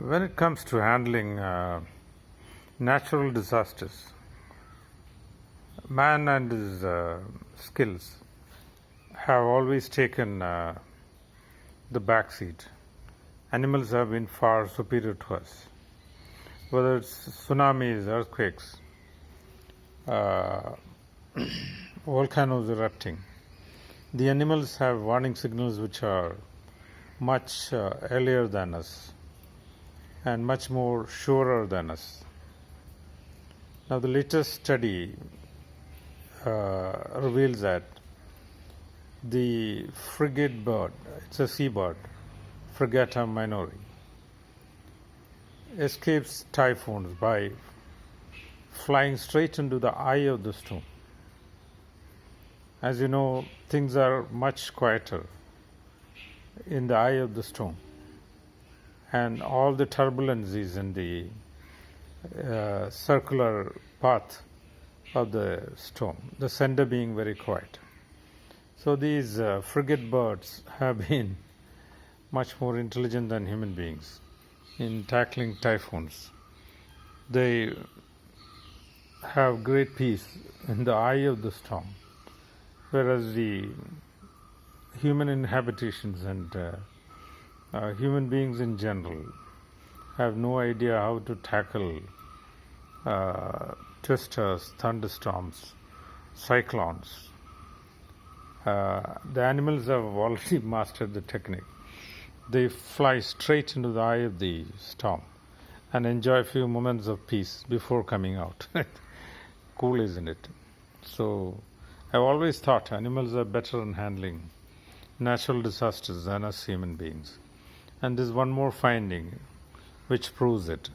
When it comes to handling natural disasters, man and his skills have always taken the back seat. Animals have been far superior to us. Whether it's tsunamis, earthquakes, volcanoes erupting, the animals have warning signals which are much earlier than us and much more surer than us. Now, the latest study reveals that the frigate bird, it's a seabird, Fregatta minori, escapes typhoons by flying straight into the eye of the storm. As you know, things are much quieter in the eye of the storm, and all the turbulence is in the circular path of the storm, the center being very quiet. So these frigate birds have been much more intelligent than human beings in tackling typhoons. They have great peace in the eye of the storm, whereas the human inhabitations and human beings in general have no idea how to tackle twisters, thunderstorms, cyclones. The animals have already mastered the technique. They fly straight into the eye of the storm and enjoy a few moments of peace before coming out. Cool, isn't it? So I've always thought animals are better in handling natural disasters than us human beings. And there's one more finding which proves it.